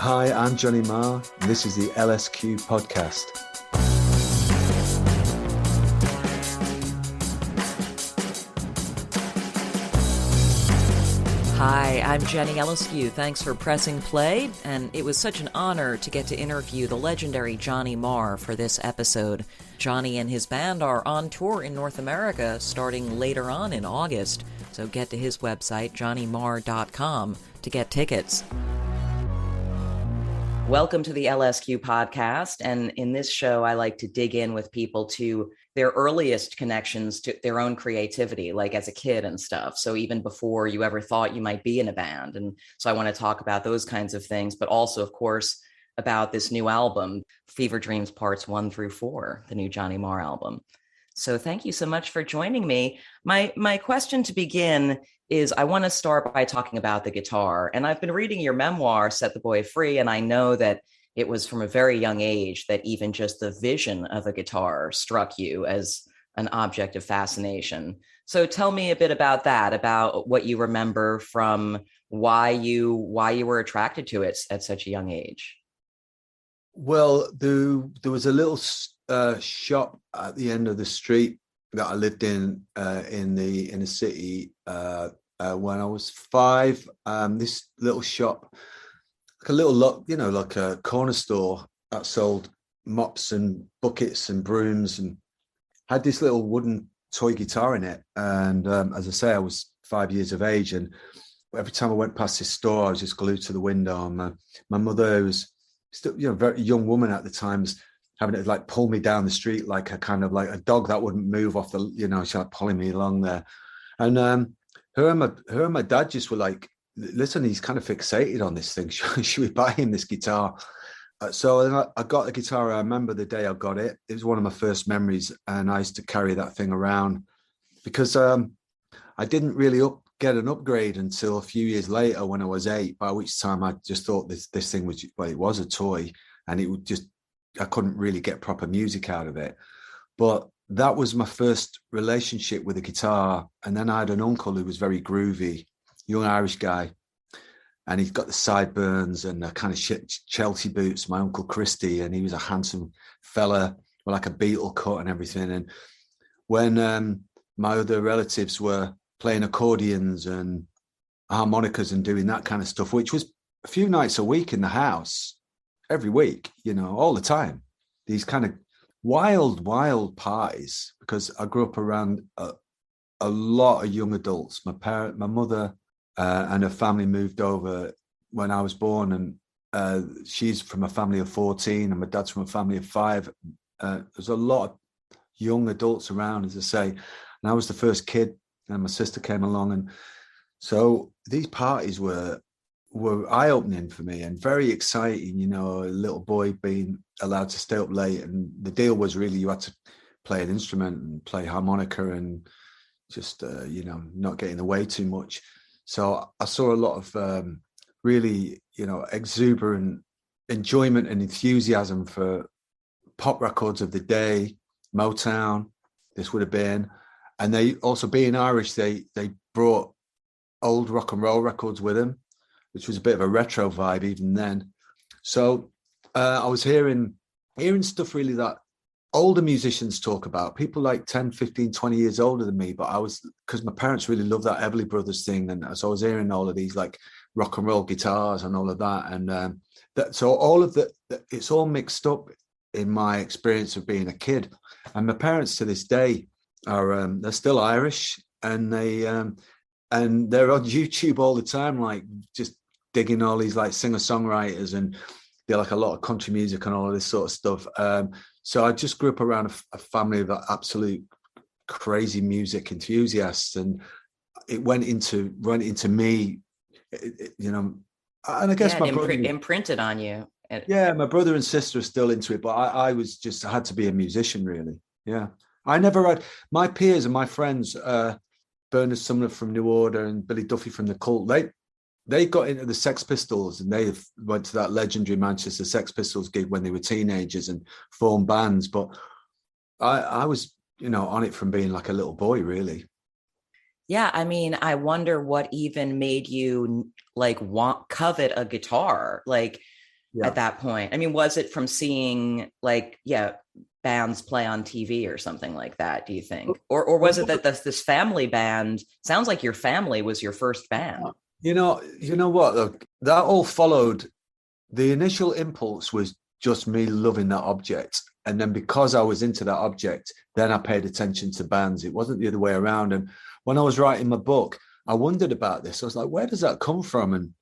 Hi, I'm Johnny Marr, and this is the LSQ podcast. Hi, I'm Jenny Elescu. Thanks for pressing play, and it was such an honor to get to interview the legendary Johnny Marr for this episode. Johnny and his band are on tour in North America starting later on in August, so get to his website, johnnymarr.com, to get tickets. Welcome to the LSQ podcast, and in this show, I like to dig in with people to their earliest connections to their own creativity, like as a kid and stuff. So even before you ever thought you might be in a band. And so I want to talk about those kinds of things, but also, of course, about this new album, Fever Dreams Parts 1 through 4, the new Johnny Marr album. So thank you so much for joining me. My question to begin is I want to start by talking about the guitar. And I've been reading your memoir, Set the Boy Free, and I know that it was from a very young age that even just the vision of a guitar struck you as an object of fascination. So tell me a bit about that, about what you remember from why you were attracted to it at such a young age. Well, there was a little shop at the end of the street that I lived in the inner city when I was 5. This little shop, like a little lot, like a corner store that sold mops and buckets and brooms, and had this little wooden toy guitar in it. And as I say, I was 5 years of age, and every time I went past this store, I was just glued to the window. And my mother was still, very young woman at the time, was having to like pull me down the street like a kind of like a dog that wouldn't move off the, she's like pulling me along there. And her and my dad just were like, listen, he's kind of fixated on this thing. Should we buy him this guitar? So then I got the guitar. I remember the day I got it. It was one of my first memories, and I used to carry that thing around because I didn't really get an upgrade until a few years later when I was 8. By which time I just thought this thing was, well, it was a toy, and it would just, I couldn't really get proper music out of it. But that was my first relationship with a guitar. And then I had an uncle who was very groovy, young Irish guy, and he's got the sideburns and the kind of Chelsea boots, my Uncle Christy, and he was a handsome fella with like a Beatle cut and everything. And when my other relatives were playing accordions and harmonicas and doing that kind of stuff, which was a few nights a week in the house, every week, all the time, these kind of wild parties, because I grew up around a lot of young adults. My mother and her family moved over when I was born, and she's from a family of 14 and my dad's from a family of 5. There's a lot of young adults around, as I say, and I was the first kid, and my sister came along, and so these parties were eye-opening for me and very exciting. A little boy being allowed to stay up late, and the deal was really you had to play an instrument and play harmonica and just not get in the way too much. So I saw a lot of really exuberant enjoyment and enthusiasm for pop records of the day, Motown, this would have been. And they also, being Irish, they brought old rock and roll records with them, which was a bit of a retro vibe even then. So I was hearing stuff really that older musicians talk about, people like 10, 15, 20 years older than me. But I was, because my parents really loved that Everly Brothers thing. And so I was hearing all of these like rock and roll guitars and all of that. And so all of that, it's all mixed up in my experience of being a kid. And my parents to this day are, they're still Irish, and they're on YouTube all the time, like just digging all these like singer-songwriters, and they like a lot of country music and all of this sort of stuff. So I just grew up around a family of absolute crazy music enthusiasts, and it went into me, and I guess my brother imprinted on you. Yeah, my brother and sister are still into it, but I had to be a musician, really. Yeah, I never had my peers and my friends, Bernard Sumner from New Order and Billy Duffy from the Cult. They got into the Sex Pistols, and they went to that legendary Manchester Sex Pistols gig when they were teenagers and formed bands. But I was, on it from being like a little boy, really. Yeah, I mean, I wonder what even made you covet a guitar. Like, Yeah. at that point? I mean, was it from seeing like, yeah, bands play on TV or something like that, do you think? Or was it that this family band, sounds like your family was your first band? You know what? Look, that all followed. The initial impulse was just me loving that object. And then because I was into that object, then I paid attention to bands. It wasn't the other way around. And when I was writing my book, I wondered about this. I was like, where does that come from? And,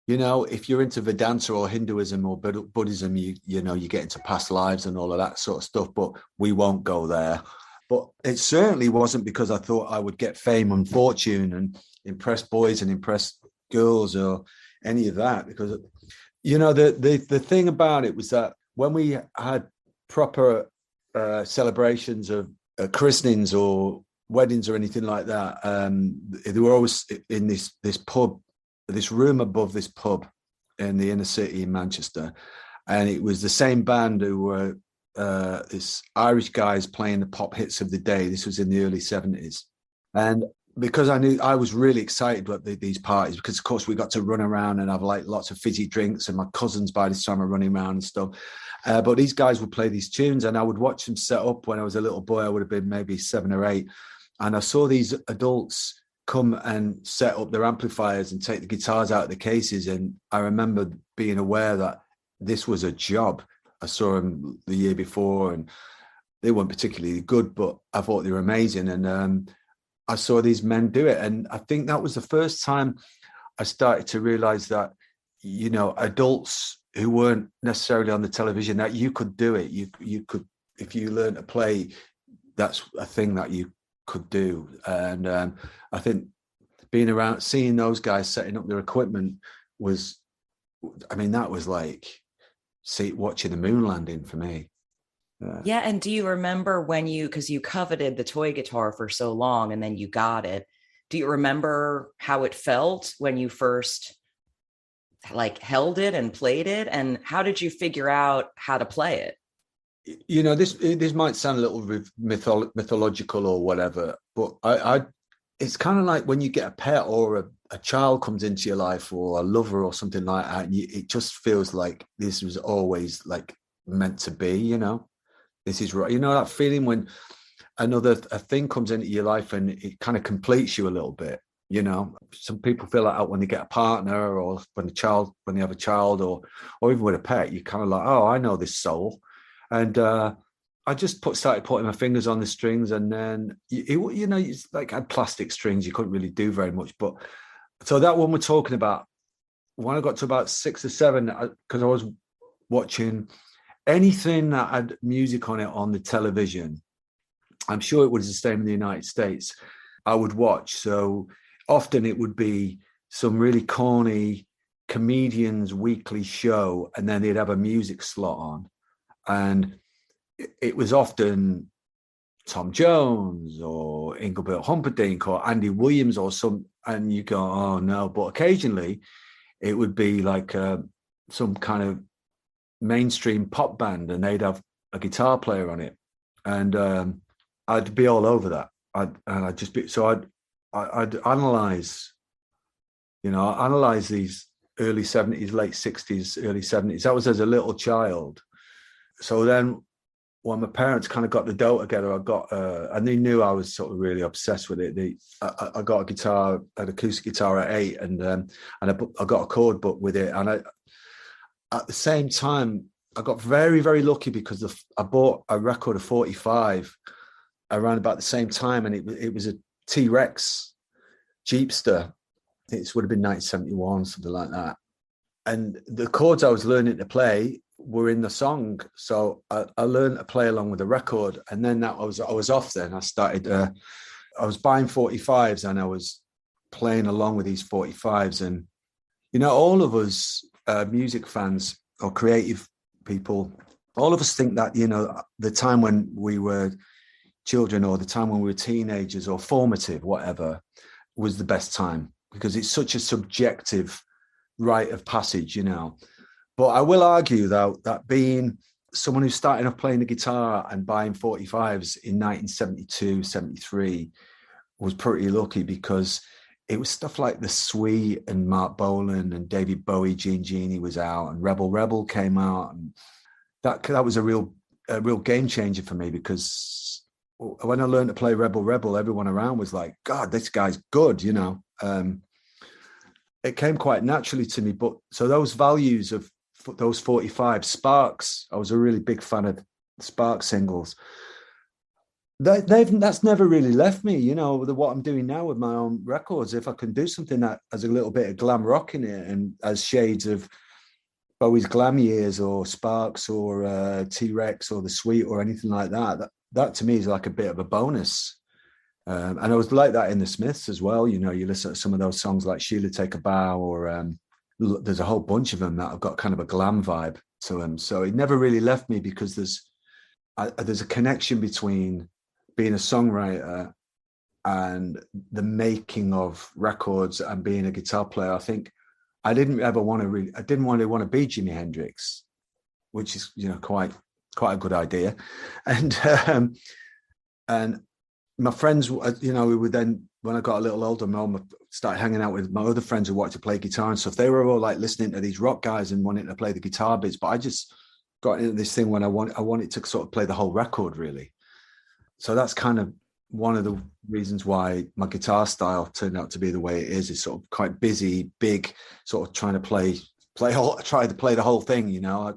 if you're into Vedanta or Hinduism or Buddhism, you get into past lives and all of that sort of stuff, but we won't go there. But it certainly wasn't because I thought I would get fame and fortune and impress boys and impress girls or any of that. Because, the thing about it was that when we had proper celebrations of christenings or weddings or anything like that, they were always in this pub, this room above this pub in the inner city in Manchester, and it was the same band who were this Irish guys playing the pop hits of the day. This was in the early 70s, and because I knew, I was really excited about these parties, because of course we got to run around and have like lots of fizzy drinks, and my cousins by this time are running around and stuff. But these guys would play these tunes and I would watch them set up. When I was a little boy, I would have been maybe 7 or 8. And I saw these adults come and set up their amplifiers and take the guitars out of the cases. And I remember being aware that this was a job. I saw them the year before and they weren't particularly good, but I thought they were amazing. And I saw these men do it. And I think that was the first time I started to realize that, adults who weren't necessarily on the television, that you could do it. You could, if you learn to play, that's a thing that you could do. And I think being around, seeing those guys setting up their equipment that was like watching the moon landing for me. Yeah. And do you remember when because you coveted the toy guitar for so long and then you got it. Do you remember how it felt when you first like held it and played it? And how did you figure out how to play it? This might sound a little mythological or whatever, but I it's kind of like when you get a pet or a child comes into your life or a lover or something like that, and it just feels like this was always like meant to be. This is right. That feeling when a thing comes into your life and it kind of completes you a little bit. Some people feel like that when they get a partner or when they have a child or even with a pet, you kind of like, oh, I know this soul. And I just started putting my fingers on the strings, and then it's like I had plastic strings. You couldn't really do very much. But so that one we're talking about, when I got to about 6 or 7, because I was watching anything that had music on it on the television. I'm sure it was the same in the United States. I would watch. So often it would be some really corny comedian's weekly show, and then they'd have a music slot on. And it was often Tom Jones or Engelbert Humperdinck or Andy Williams or some, and you go, oh no. But occasionally it would be like some kind of mainstream pop band, and they'd have a guitar player on it. And I'd be all over that. I'd analyze, analyze these early 70s, late 60s, early 70s. That was as a little child. So then when my parents kind of got the dough together, and they knew I was sort of really obsessed with it. I got a guitar, an acoustic guitar at 8, and I got a chord book with it. And at the same time, I got very, very lucky because I bought a record of 45 around about the same time, and it was a T-Rex Jeepster. It would have been 1971, something like that. And the chords I was learning to play were in the song, so I learned to play along with the record. And then I was off. Then I started. I was buying 45s, and I was playing along with these 45s. And all of us music fans or creative people, all of us think that the time when we were children or the time when we were teenagers or formative, whatever, was the best time, because it's such a subjective rite of passage. But I will argue, though, that being someone who's starting off playing the guitar and buying 45s in 1972, 73 was pretty lucky, because it was stuff like The Sweet and Mark Bolan and David Bowie, Gene Genie was out, and Rebel Rebel came out, and that was a real game changer for me, because when I learned to play Rebel Rebel, everyone around was like, God, this guy's good, you know. It came quite naturally to me. But so those values of those 45 Sparks, I was a really big fan of Spark singles. That's never really left me, you know, what I'm doing now with my own records. If I can do something that has a little bit of glam rock in it and as shades of Bowie's glam years or Sparks or T-Rex or The Sweet or anything like that to me is like a bit of a bonus. And I was like that in the Smiths as well. You know, you listen to some of those songs like Sheila Take a Bow, or there's a whole bunch of them that have got kind of a glam vibe to them. So it never really left me, because there's a connection between being a songwriter and the making of records and being a guitar player. I think I didn't want to be Jimi Hendrix, which is, you know, quite a good idea. And my friends, you know, we would then, when I got a little older, started hanging out with my other friends who wanted to play guitar and stuff. They were all like listening to these rock guys and wanting to play the guitar bits, but I just got into this thing when I wanted to sort of play the whole record, really. So that's kind of one of the reasons why my guitar style turned out to be the way it is. It's sort of quite busy, big, sort of trying to try to play the whole thing, you know.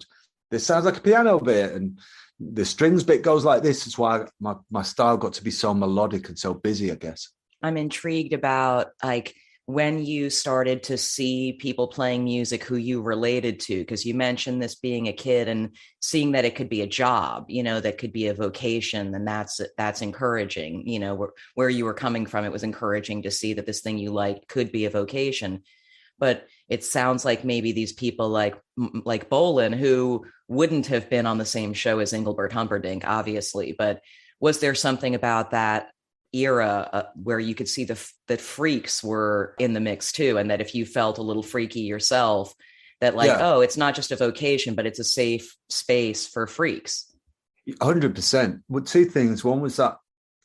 This sounds like a piano bit, and the strings bit goes like this. It's why my style got to be so melodic and so busy, I guess. I'm intrigued about, like, when you started to see people playing music who you related to, because you mentioned this being a kid and seeing that it could be a job, you know, that could be a vocation, and that's encouraging. You know, where you were coming from, it was encouraging to see that this thing you liked could be a vocation. But it sounds like maybe these people like Bolan, who wouldn't have been on the same show as Engelbert Humperdinck, obviously, but was there something about that era where you could see that freaks were in the mix too, and that if you felt a little freaky yourself, that like, Yeah. oh, it's not just a vocation, but it's a safe space for freaks? 100%. Well, two things. One was that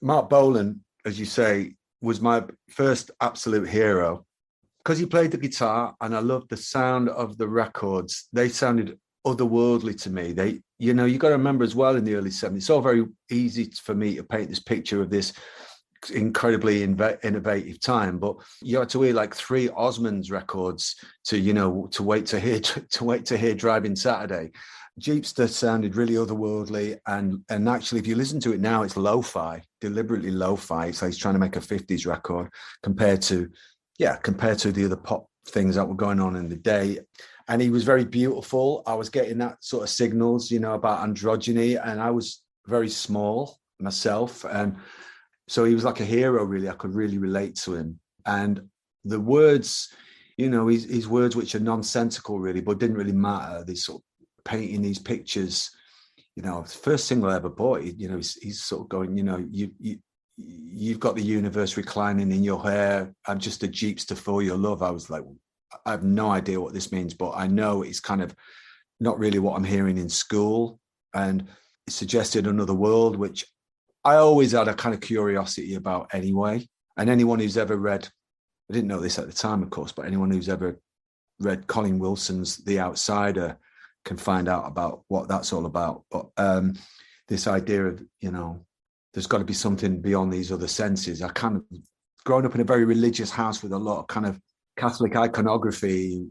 Mark Bolan, as you say, was my first absolute hero, because he played the guitar and I loved the sound of the records. They sounded otherworldly to me. You know, you got to remember as well, in the early 70s, it's all very easy for me to paint this picture of this incredibly innovative time, but you had to hear like 3 Osmonds records to wait to hear Driving Saturday. Jeepster sounded really otherworldly, and actually, if you listen to it now, it's lo-fi, deliberately lo-fi. It's like he's trying to make a 50s record compared to the other pop things that were going on in the day. And he was very beautiful. I was getting that sort of signals, you know, about androgyny, and I was very small myself, and so he was like a hero, really. I could really relate to him. And the words, you know, his words, which are nonsensical, really, but didn't really matter. They sort of painting these pictures. You know, first single I ever bought, you know, he's sort of going, you know, you've got the universe reclining in your hair. I'm just a Jeepster for your love. I was like, I have no idea what this means, but I know it's kind of not really what I'm hearing in school. And it suggested another world, which I always had a kind of curiosity about anyway. And anyone who's ever read, I didn't know this at the time, of course, but anyone who's ever read Colin Wilson's The Outsider can find out about what that's all about. But this idea of, you know, there's got to be something beyond these other senses. I kind of, growing up in a very religious house with a lot of kind of Catholic iconography,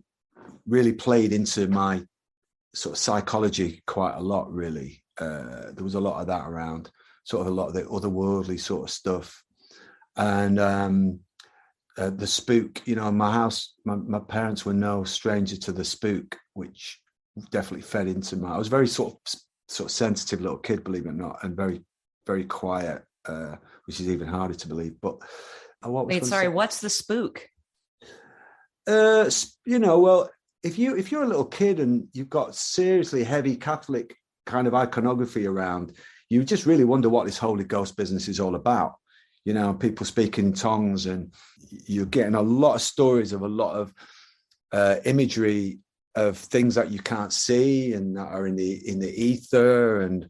really played into my sort of psychology quite a lot, really. There was a lot of that around, sort of a lot of the otherworldly sort of stuff. And the spook, you know, in my house, my parents were no stranger to the spook, which definitely fed into I was very sort of sensitive little kid, believe it or not, and very, very quiet, which is even harder to believe. But Wait, sorry, what's the spook? You know, well, if you're a little kid and you've got seriously heavy Catholic kind of iconography around, you just really wonder what this Holy Ghost business is all about. You know, people speak in tongues, and you're getting a lot of stories of a lot of imagery of things that you can't see and that are in the ether, and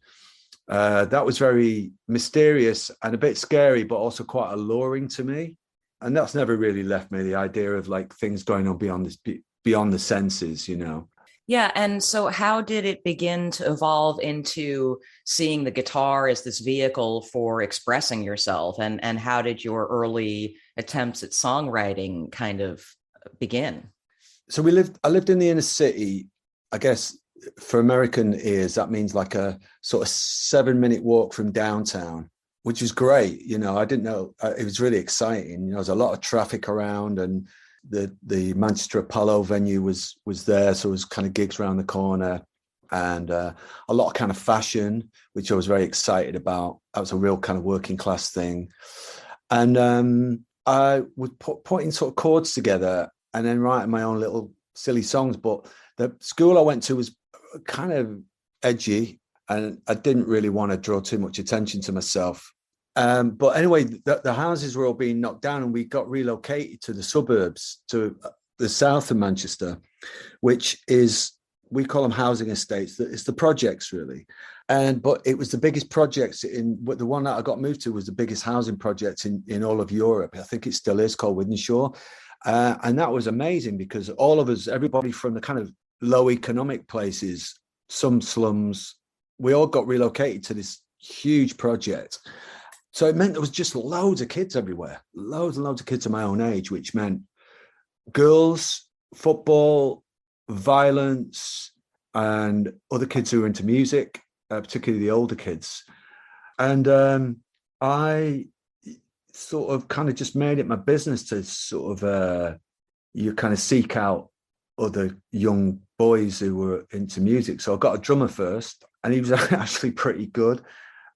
that was very mysterious and a bit scary, but also quite alluring to me. And that's never really left me, the idea of like things going on beyond this, beyond the senses, you know. Yeah. And so, how did it begin to evolve into seeing the guitar as this vehicle for expressing yourself? And how did your early attempts at songwriting kind of begin? So I lived in the inner city. I guess for American ears, that means like a sort of 7 minute walk from downtown, which was great. You know, I didn't know, it was really exciting. You know, there's a lot of traffic around, and the Manchester Apollo venue was there. So it was kind of gigs around the corner, and a lot of kind of fashion, which I was very excited about. That was a real kind of working class thing. And I was putting sort of chords together and then writing my own little silly songs. But the school I went to was kind of edgy, and I didn't really want to draw too much attention to myself. But anyway, the houses were all being knocked down, and we got relocated to the suburbs, to the south of Manchester, which is, we call them housing estates. It's the projects, really. But it was the biggest projects the one that I got moved to was the biggest housing project in all of Europe. I think it still is, called Wythenshawe. And that was amazing because all of us, everybody from the kind of low economic places, some slums, we all got relocated to this huge project. So it meant there was just loads of kids everywhere, loads and loads of kids of my own age, which meant girls, football, violence, and other kids who were into music, particularly the older kids. And I sort of kind of just made it my business to sort of, you kind of seek out other young boys who were into music. So I got a drummer first, and he was actually pretty good.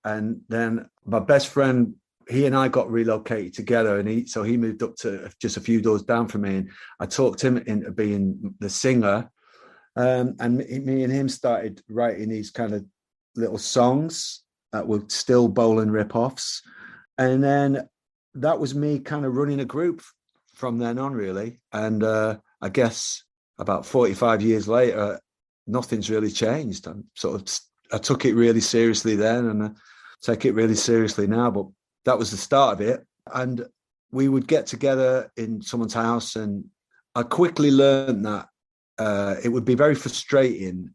And then my best friend, he and I got relocated together, and he moved up to just a few doors down from me, and I talked him into being the singer. And me and him started writing these kind of little songs that were still bowling rip-offs. And then that was me kind of running a group from then on, really. And I guess about 45 years later, nothing's really changed. I took it really seriously then, and I take it really seriously now. But that was the start of it. And we would get together in someone's house, and I quickly learned that it would be very frustrating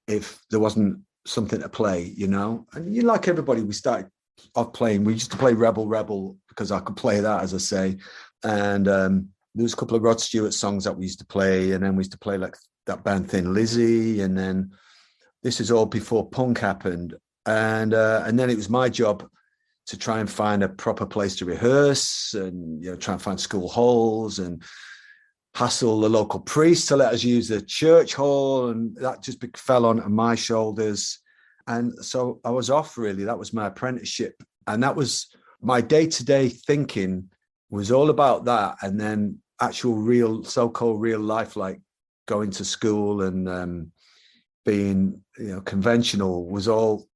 if there wasn't something to play, you know. And like everybody, we started off playing. We used to play Rebel Rebel because I could play that, as I say. And there was a couple of Rod Stewart songs that we used to play, and then we used to play like that band Thin Lizzy, and then this is all before punk happened. And then it was my job to try and find a proper place to rehearse, and try and find school halls, and hassle the local priest to let us use the church hall, and that just fell on my shoulders. And so I was off, really. That was my apprenticeship, and that was my day-to-day thinking was all about that. And then actual real, so-called real life, like going to school and being conventional, was all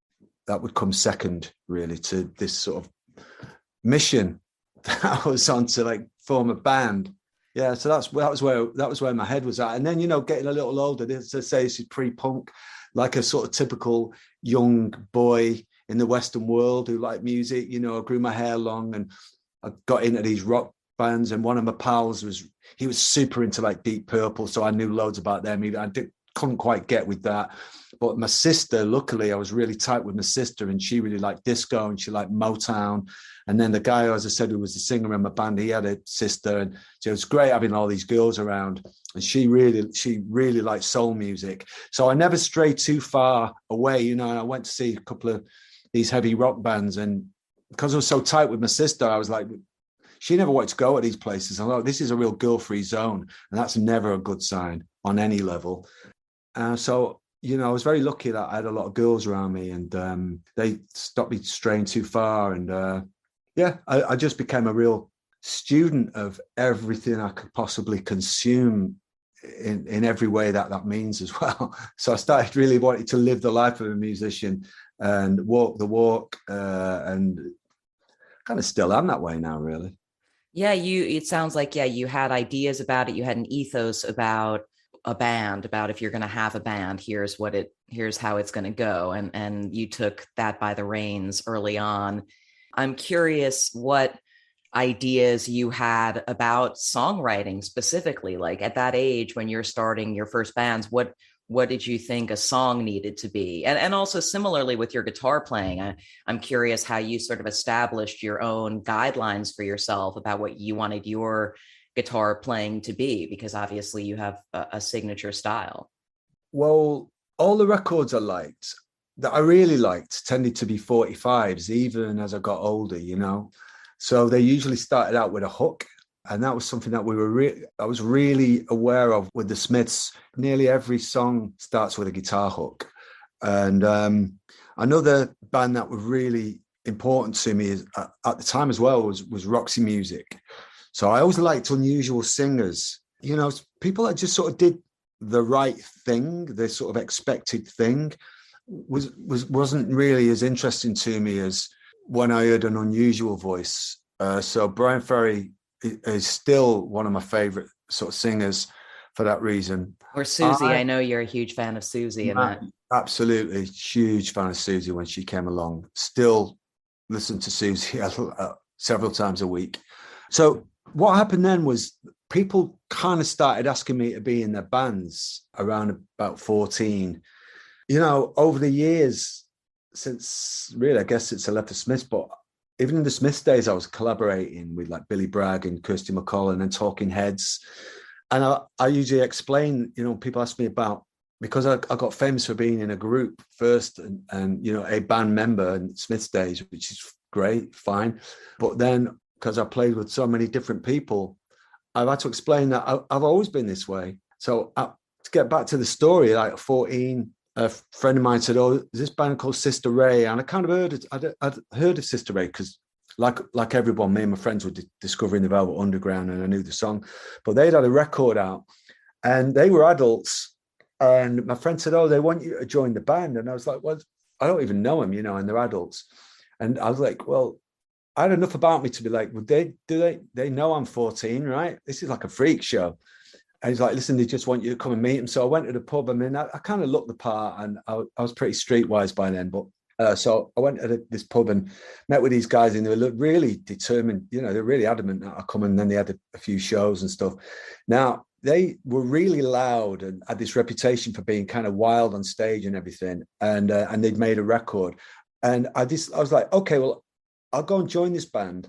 that would come second, really, to this sort of mission that I was on, to like form a band. Yeah, so that was where my head was at. And then getting a little older, as I say, this is pre-punk, like a sort of typical young boy in the Western world who liked music. I grew my hair long, and I got into these rock bands. And one of my pals was super into like Deep Purple, so I knew loads about them. Couldn't quite get with that. But my sister, luckily, I was really tight with my sister, and she really liked disco and she liked Motown. And then the guy, as I said, who was the singer in my band, he had a sister, and so it was great having all these girls around. And she really liked soul music. So I never strayed too far away, and I went to see a couple of these heavy rock bands, and because I was so tight with my sister, I was like, she never wanted to go at these places. I'm like, this is a real girl-free zone, and that's never a good sign on any level. So I was very lucky that I had a lot of girls around me, and they stopped me straying too far. And I just became a real student of everything I could possibly consume in every way that means as well. So I started really wanting to live the life of a musician and walk the walk, and kind of still am that way now, really. Yeah, it sounds like, you had ideas about it. You had an ethos about a band, about if you're going to have a band, here's how it's going to go. And you took that by the reins early on. I'm curious what ideas you had about songwriting specifically? Like at that age when you're starting your first bands, what did you think a song needed to be? And also similarly with your guitar playing, I'm curious how you sort of established your own guidelines for yourself about what you wanted your guitar playing to be, because obviously you have a signature style. Well, all the records I liked that I really liked tended to be 45s, even as I got older, you know. So they usually started out with a hook. And that was something that I was really aware of with the Smiths. Nearly every song starts with a guitar hook. And another band that was really important to me is, at the time as well was Roxy Music. So I always liked unusual singers, you know, people that just sort of did the right thing, the sort of expected thing, wasn't really as interesting to me as when I heard an unusual voice. So Brian Ferry is still one of my favorite sort of singers for that reason. Or Susie, I know you're a huge fan of Susie and that. Absolutely huge fan of Susie when she came along. Still listen to Susie several times a week. So what happened then was people kind of started asking me to be in their bands around about 14. You know, over the years, since really, I guess since I left the Smiths, but even in the Smiths days, I was collaborating with like Billy Bragg and Kirsty MacColl and Talking Heads. And I usually explain, you know, people ask me about, because I got famous for being in a group first and you know, a band member in Smiths days, which is great, fine. But then because I played with so many different people, I've had to explain that I've always been this way. So to get back to the story, like at 14, a friend of mine said, "Oh, there's this band called Sister Ray," and I kind of heard it. I'd heard of Sister Ray because, like everyone, me and my friends were discovering the Velvet Underground, and I knew the song. But they'd had a record out, and they were adults. And my friend said, "Oh, they want you to join the band," and I was like, "Well, I don't even know them, you know, and they're adults." And I was like, "Well, I had enough about me to be like, would they know I'm 14, right? This is like a freak show." And he's like, "Listen, they just want you to come and meet them." So I went to the pub. I mean, I kind of looked the part, and I was pretty streetwise by then. But so I went to this pub and met with these guys, and they were really determined. You know, they're really adamant that I come. And then they had a few shows and stuff. Now they were really loud and had this reputation for being kind of wild on stage and everything. And they'd made a record, and I was like, okay, well, I'll go and join this band.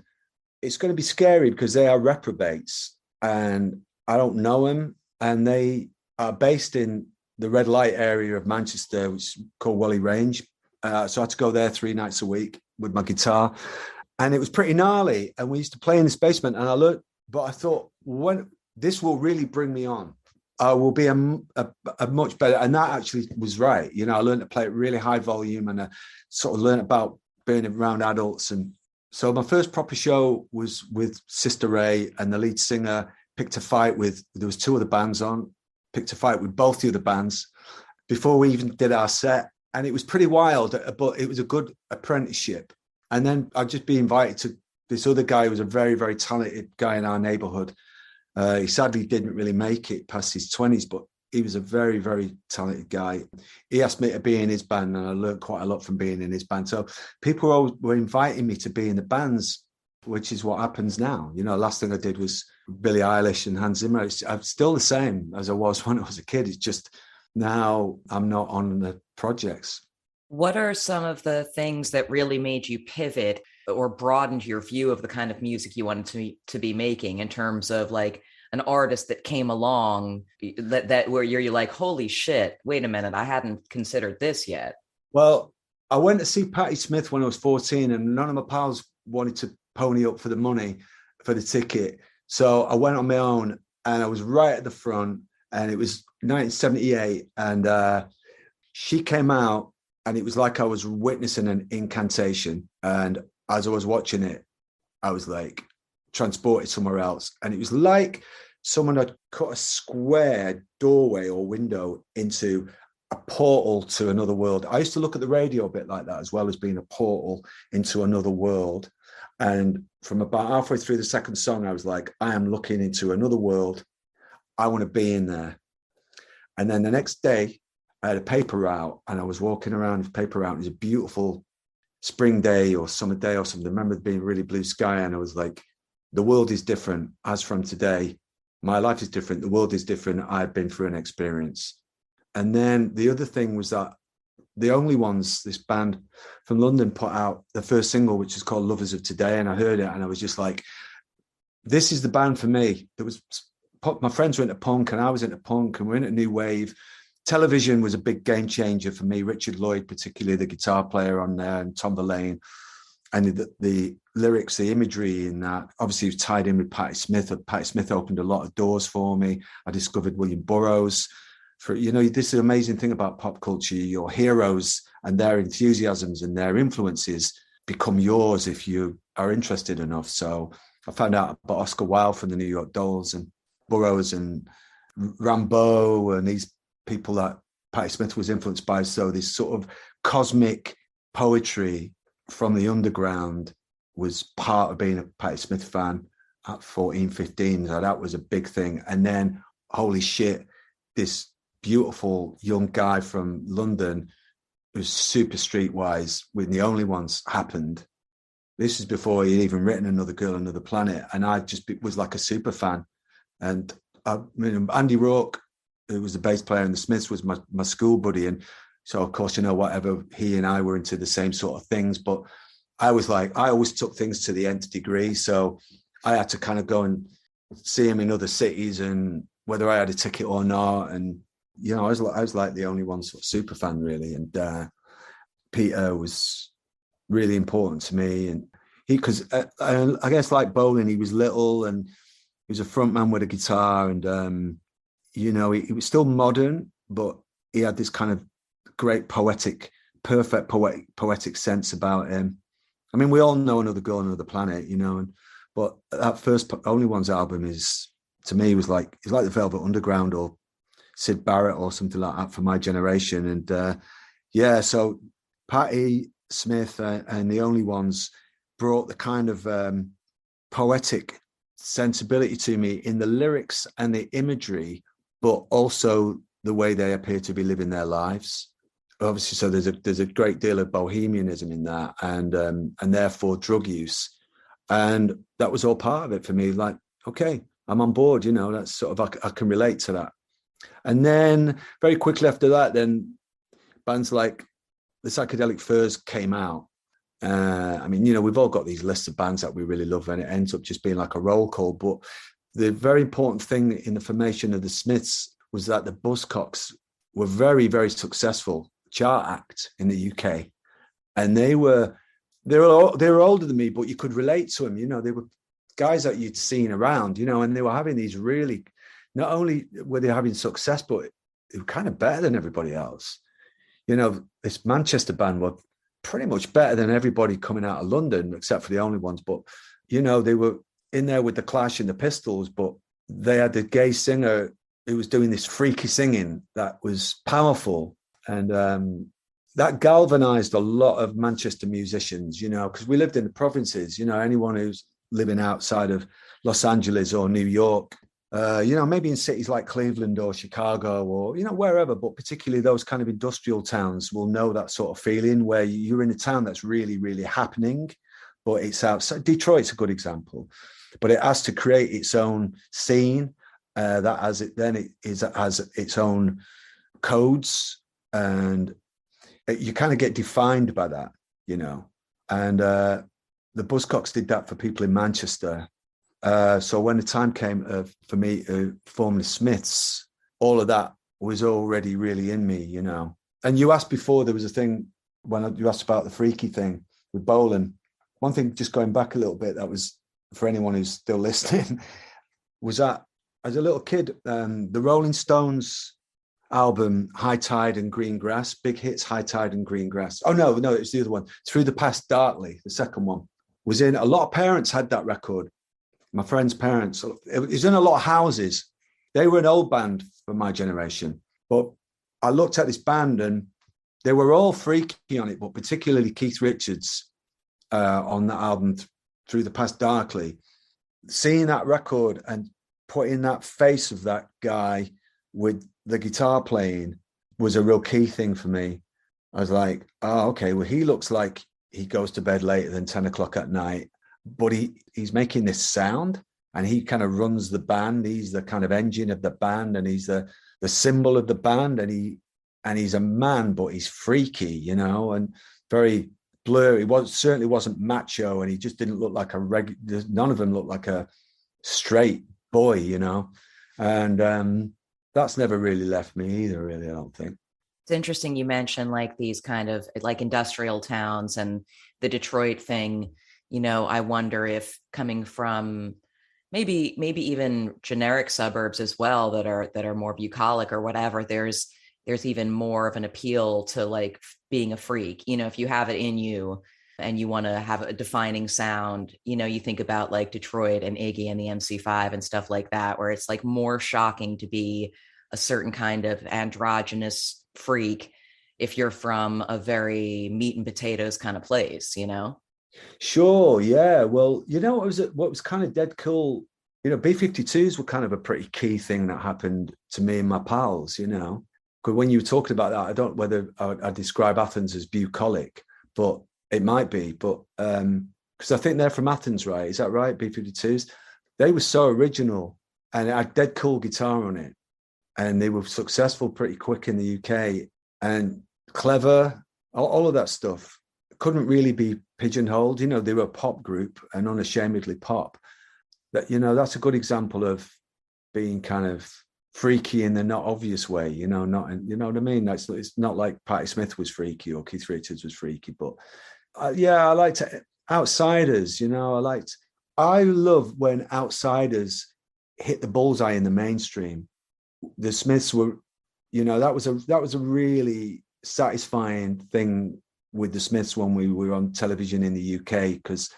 It's going to be scary because they are reprobates, and I don't know them, and they are based in the red light area of Manchester, which is called Whalley Range. So I had to go there 3 nights a week with my guitar, and it was pretty gnarly. And we used to play in this basement, and I learned, but I thought, when this will really bring me on, I will be a much better. And that actually was right. You know, I learned to play at really high volume, and I sort of learned about being around adults. And so my first proper show was with Sister Ray, and the lead singer picked a fight with, there was 2 other bands on, picked a fight with both the other bands before we even did our set. And it was pretty wild, but it was a good apprenticeship. And then I'd just be invited to this other guy who was a very, very talented guy in our neighborhood. He sadly didn't really make it past his 20s, but he was a very, very talented guy. He asked me to be in his band, and I learned quite a lot from being in his band. So people were inviting me to be in the bands, which is what happens now. You know, last thing I did was Billie Eilish and Hans Zimmer. I'm still the same as I was when I was a kid. It's just now I'm not on the projects. What are some of the things that really made you pivot or broadened your view of the kind of music you wanted to be making, in terms of like an artist that came along that where you're like, holy shit, wait a minute, I hadn't considered this yet? Well, I went to see Patti Smith when I was 14, and none of my pals wanted to pony up for the money for the ticket. So I went on my own, and I was right at the front, and it was 1978. And she came out, and it was like I was witnessing an incantation. And as I was watching it, I was like transported somewhere else. And it was like someone had cut a square doorway or window into a portal to another world. I used to look at the radio a bit like that, as well as being a portal into another world. And from about halfway through the second song, I was like, I am looking into another world. I want to be in there. And then the next day, I had a paper route, and I was walking around with paper route. It was a beautiful spring day or summer day or something. I remember it being really blue sky, and I was like, the world is different as from today. My life is different. The world is different. I've been through an experience. And then the other thing was that The Only Ones, this band from London, put out the first single, which is called Lovers of Today. And I heard it and I was just like, this is the band for me. My friends were into punk and I was into punk and we're in a new wave. Television was a big game changer for me. Richard Lloyd, particularly the guitar player on there, and Tom Verlaine. And the lyrics, the imagery in that, obviously was tied in with Patti Smith. Patti Smith opened a lot of doors for me. I discovered William Burroughs. This is an amazing thing about pop culture. Your heroes and their enthusiasms and their influences become yours if you are interested enough. So I found out about Oscar Wilde from the New York Dolls and Burroughs and Rimbaud and these people that Patti Smith was influenced by. So this sort of cosmic poetry from the underground was part of being a Patti Smith fan at 14, 15. So that was a big thing. And then, holy shit, this beautiful young guy from London who's super streetwise when The Only Ones happened. This is before he'd even written Another Girl, Another Planet. And I just was like a super fan. And Andy Rourke, who was the bass player in the Smiths, was my school buddy. And so, of course, whatever, he and I were into the same sort of things. But I always took things to the nth degree. So I had to kind of go and see him in other cities, and whether I had a ticket or not. And, I was like the only one sort of super fan, really. And Peter was really important to me. And because I guess like Bolin, he was little and he was a front man with a guitar. And, he was still modern, but he had this kind of great poetic sense about him. I mean, we all know Another Girl, Another Planet, but that first Only Ones album is, to me, it's like the Velvet Underground or Syd Barrett or something like that for my generation. And so Patti Smith and The Only Ones brought the kind of poetic sensibility to me in the lyrics and the imagery, but also the way they appear to be living their lives. Obviously, so there's a great deal of bohemianism in that, and therefore drug use, and that was all part of it for me. Like, okay, I'm on board. That's sort of I can relate to that. And then very quickly after that, then bands like the Psychedelic Furs came out. We've all got these lists of bands that we really love, and it ends up just being like a roll call. But the very important thing in the formation of the Smiths was that the Buzzcocks were very, very successful chart act in the UK, and they were older than me, but you could relate to them. They were guys that you'd seen around, and they were having these really, not only were they having success, but they were kind of better than everybody else. This Manchester band were pretty much better than everybody coming out of London, except for The Only Ones. But they were in there with the Clash and the Pistols, but they had the gay singer who was doing this freaky singing that was powerful. And that galvanized a lot of Manchester musicians, because we lived in the provinces. Anyone who's living outside of Los Angeles or New York, maybe in cities like Cleveland or Chicago or, wherever, but particularly those kind of industrial towns will know that sort of feeling where you're in a town that's really, really happening, but it's outside. Detroit's a good example, but it has to create its own scene that has its own codes. And you kind of get defined by that, and the Buzzcocks did that for people in Manchester. So when the time came for me to form the Smiths, all of that was already really in me, And you asked before, there was a thing when you asked about the freaky thing with Bolin. One thing, just going back a little bit, that was for anyone who's still listening, was that as a little kid, the Rolling Stones album High Tide and Green Grass, big hits, High Tide and Green Grass. Oh no, it's the other one, Through the Past Darkly, the second one, was in. A lot of parents had that record. My friends' parents, it was in a lot of houses. They were an old band for my generation, but I looked at this band and they were all freaky on it, but particularly Keith Richards on that album Through the Past Darkly. Seeing that record and putting that face of that guy with the guitar playing was a real key thing for me. I was like, oh, okay, well, he looks like he goes to bed later than 10 o'clock at night. but he's making this sound, and he kind of runs the band. He's the kind of engine of the band, and he's the symbol of the band, and he's a man, but he's freaky, you know, and very blurry. He certainly wasn't macho, and he just didn't look like none of them looked like a straight boy, you know. And that's never really left me either, really, I don't think. It's interesting you mentioned like these kind of like industrial towns and the Detroit thing. You know, I wonder if coming from maybe even generic suburbs as well that are more bucolic or whatever, there's even more of an appeal to like being a freak. You know, if you have it in you and you want to have a defining sound, you know, you think about like Detroit and Iggy and the MC5 and stuff like that, where it's like more shocking to be a certain kind of androgynous freak if you're from a very meat and potatoes kind of place, you know? Sure, yeah. Well, you know, what was kind of dead cool. You know, B-52s were kind of a pretty key thing that happened to me and my pals. You know, because when you were talking about that, I don't know whether I describe Athens as bucolic, but it might be. But because I think they're from Athens, right? Is that right? B-52s. They were so original, and it had dead cool guitar on it, and they were successful pretty quick in the UK, and clever, all of that stuff. Couldn't really be pigeonholed. You know, they were a pop group and unashamedly pop. That, you know, that's a good example of being kind of freaky in the not obvious way, you know, you know what I mean? It's not like Patti Smith was freaky or Keith Richards was freaky, but yeah, I liked outsiders, you know, I love when outsiders hit the bullseye in the mainstream. The Smiths were, you know, that was a really satisfying thing with the Smiths when we were on television in the UK, because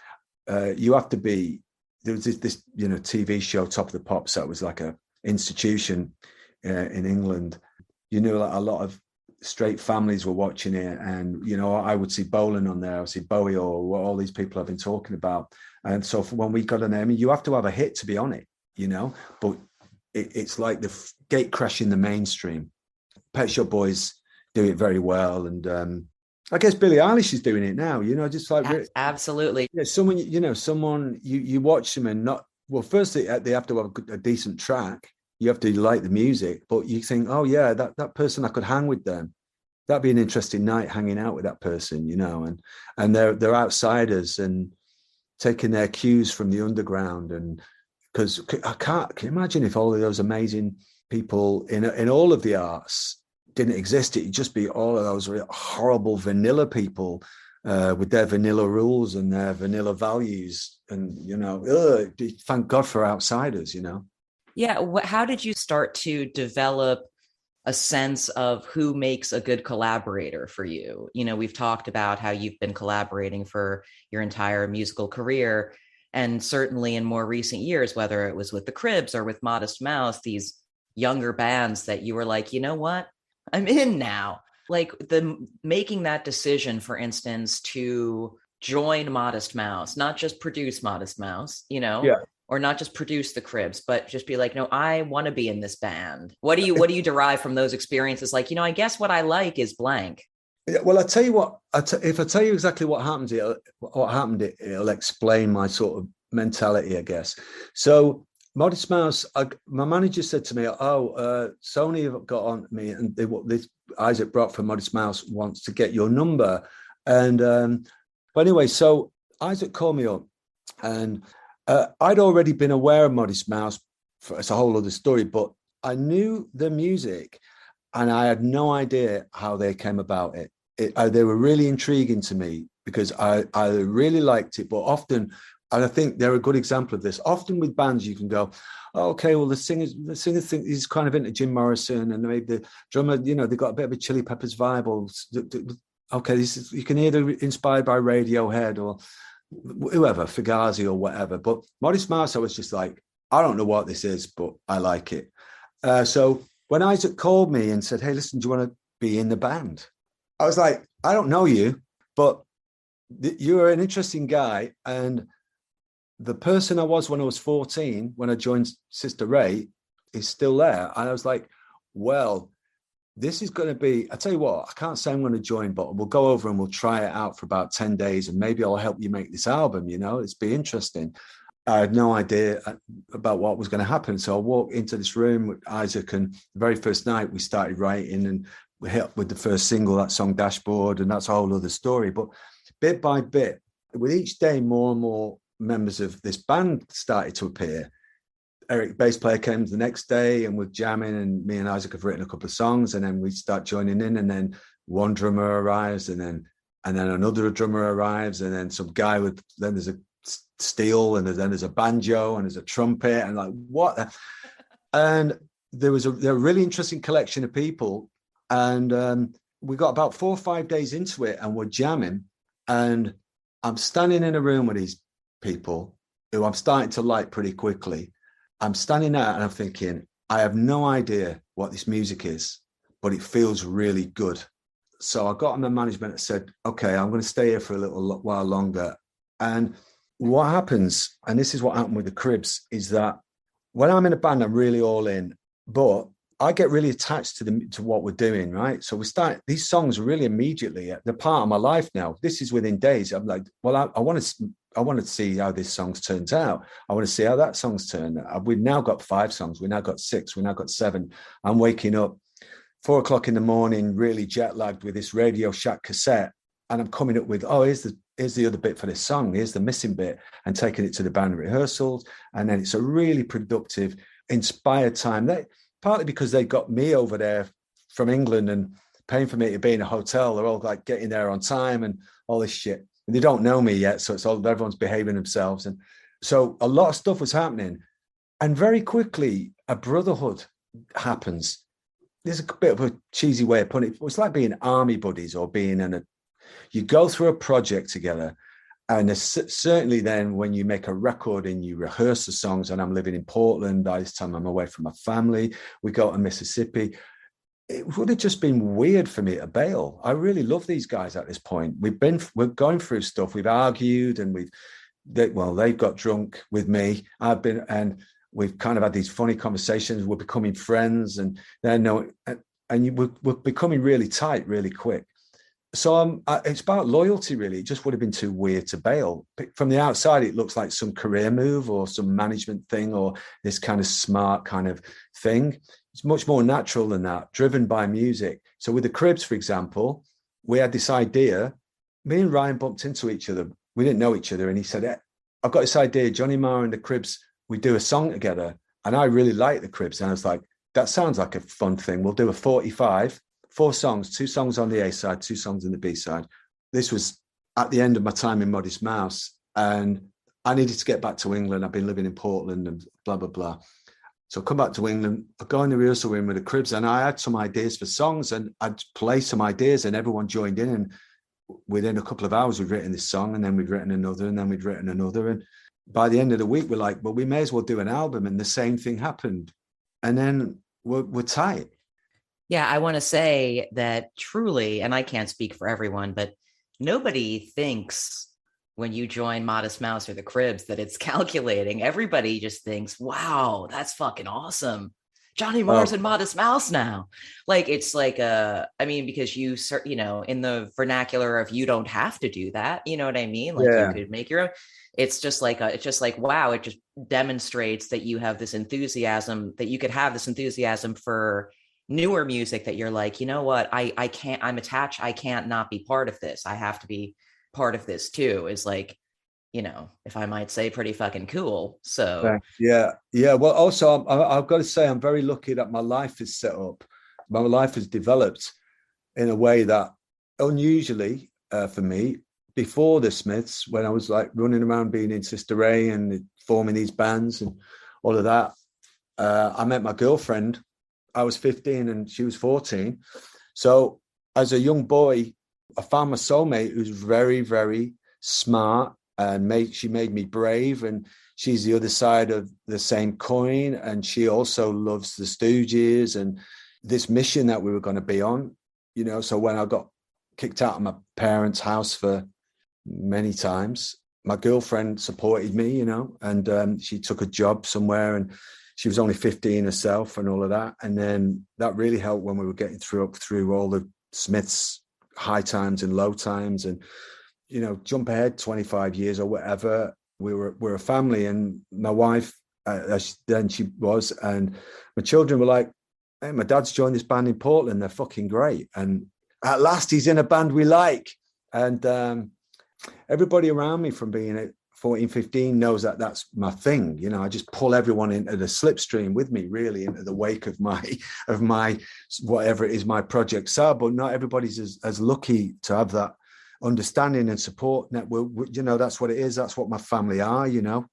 you have to be, there was this, you know, TV show, Top of the Pops, that was like a institution in England. You know, like a lot of straight families were watching it, and, you know, I would see Bolan on there, I would see Bowie, or what all these people I've been talking about. And so when we got on there, I mean, you have to have a hit to be on it, you know, but it's like the gate crashing the mainstream. Pet Shop Boys do it very well, and I guess Billie Eilish is doing it now, you know, just like Absolutely. yeah, someone, you know, someone you watch them and not, well, firstly they have to have a decent track. You have to like the music, but you think, oh yeah, that person, I could hang with them. That'd be an interesting night hanging out with that person, you know, and they're outsiders and taking their cues from the underground. And because can you imagine if all of those amazing people in all of the arts didn't exist? It'd just be all of those really horrible vanilla people with their vanilla rules and their vanilla values. And, you know, thank God for outsiders, you know. Yeah. How did you start to develop a sense of who makes a good collaborator for you? You know, we've talked about how you've been collaborating for your entire musical career. And certainly in more recent years, whether it was with the Cribs or with Modest Mouse, these younger bands that you were like, you know what? I'm in now. Like the making that decision, for instance, to join Modest Mouse, not just produce Modest Mouse, you know, Yeah. or not just produce the Cribs, but just be like, no, I want to be in this band. What do you derive from those experiences? Like, you know, I guess what I like is blank. Yeah, well, I tell you what, if I tell you exactly what happened, it'll explain my sort of mentality, I guess. So Modest Mouse, my manager said to me, Sony have got on me, and this Isaac Brock from Modest Mouse wants to get your number. And but anyway, so Isaac called me up, and I'd already been aware of Modest Mouse. It's a whole other story, but I knew the music, and I had no idea how they came about it. They were really intriguing to me because I really liked it, but often, and I think they're a good example of this. Often with bands, you can go, oh, okay, well, the singer think he's kind of into Jim Morrison, and maybe the drummer, you know, they've got a bit of a Chili Peppers vibe, or okay, you can hear they're inspired by Radiohead or whoever, Fugazi or whatever. But Modest Mouse, I was just like, I don't know what this is, but I like it. So when Isaac called me and said, hey, listen, do you want to be in the band? I was like, I don't know you, but you're an interesting guy. And the person I was when I was 14, when I joined Sister Ray, is still there. And I was like, well, this is going to be, I tell you what, I can't say I'm going to join, but we'll go over and we'll try it out for about 10 days and maybe I'll help you make this album, you know, it's be interesting. I had no idea about what was going to happen. So I walked into this room with Isaac, and the very first night we started writing, and we hit with the first single, that song Dashboard, and that's a whole other story. But bit by bit, with each day, more and more members of this band started to appear. Eric, bass player, came the next day, and we're jamming, and me and Isaac have written a couple of songs, and then we start joining in, and then one drummer arrives, and then another drummer arrives, and then some guy with, then there's a steel, and then there's a banjo, and there's a trumpet, and like what? And there was a really interesting collection of people, and we got about 4 or 5 days into it, and we're jamming, and I'm standing in a room with these people who I'm starting to like pretty quickly. I'm standing there and I'm thinking, I have no idea what this music is, but it feels really good. So I got on the management and said, okay, I'm going to stay here for a little while longer. And what happens, and this is what happened with the Cribs, is that when I'm in a band, I'm really all in, but I get really attached to what we're doing, right? So we start these songs really immediately. They're part of my life now. This is within days. I'm like, well, I want to see how this song turns out. I want to see how that song's turned out. We've now got 5 songs. We've now got 6. We've now got 7. I'm waking up 4 o'clock in the morning, really jet lagged with this Radio Shack cassette. And I'm coming up with, oh, here's the other bit for this song. Here's the missing bit, and taking it to the band rehearsals. And then it's a really productive, inspired time. Partly because they got me over there from England and paying for me to be in a hotel. They're all like getting there on time and all this shit. And they don't know me yet. So it's all, everyone's behaving themselves. And so a lot of stuff was happening. And very quickly, a brotherhood happens. There's a bit of a cheesy way of putting it. It's like being army buddies, or being you go through a project together. And certainly then when you make a record and you rehearse the songs, and I'm living in Portland, by this time I'm away from my family, we go to Mississippi. It would have just been weird for me to bail. I really love these guys at this point. We're going through stuff. We've argued, and they've got drunk with me. And we've kind of had these funny conversations. We're becoming friends, and we're becoming really tight really quick. So it's about loyalty, really. It just would have been too weird to bail. From the outside, it looks like some career move or some management thing, or this kind of smart kind of thing. It's much more natural than that, driven by music. So with the Cribs, for example, we had this idea. Me and Ryan bumped into each other. We didn't know each other. And he said, I've got this idea, Johnny Marr and the Cribs, we do a song together. And I really like the Cribs. And I was like, that sounds like a fun thing. We'll do a 45. 4 songs, 2 songs on the A side, 2 songs on the B side. This was at the end of my time in Modest Mouse, and I needed to get back to England. I've been living in Portland and blah, blah, blah. So I come back to England, I go in the rehearsal room with the Cribs, and I had some ideas for songs, and I'd play some ideas, and everyone joined in. And within a couple of hours, we'd written this song, and then we'd written another, and then we'd written another. And by the end of the week, we're like, well, we may as well do an album. And the same thing happened. And then we're tight. Yeah, I want to say that truly, and I can't speak for everyone, but nobody thinks when you join Modest Mouse or the Cribs that it's calculating. Everybody just thinks, wow, that's fucking awesome. Johnny Marr's in Modest Mouse now. Like, it's like, because in the vernacular of, you don't have to do that. You know what I mean? Like, you could make your own. It's just like, wow, it just demonstrates that you have this enthusiasm, that you could have this enthusiasm for newer music, that you're like, you know what, I can't, I'm attached, I can't not be part of this, I have to be part of this too, is like, if I might say, pretty fucking cool. So yeah well, also I've got to say, I'm very lucky that my life is set up, my life has developed in a way that unusually for me. Before the Smiths, when I was like running around being in Sister Ray and forming these bands and all of that, I met my girlfriend. I was 15 and she was 14. So as a young boy, I found my soulmate, who's very, very smart, and she made me brave. And she's the other side of the same coin. And she also loves the Stooges and this mission that we were going to be on, So when I got kicked out of my parents' house for many times, my girlfriend supported me, and she took a job somewhere, and she was only 15 herself and all of that. And then that really helped when we were getting through all the Smiths high times and low times. And, you know, jump ahead 25 years or whatever, we're a family. And my wife, then she was, and my children were like, hey, my dad's joined this band in Portland. They're fucking great. And at last he's in a band we like. And everybody around me from being at 14, 15 knows that that's my thing. You know, I just pull everyone into the slipstream with me, really, into the wake of my whatever it is my projects are. But not everybody's as lucky to have that understanding and support network. You know, that's what it is. That's what my family are, you know.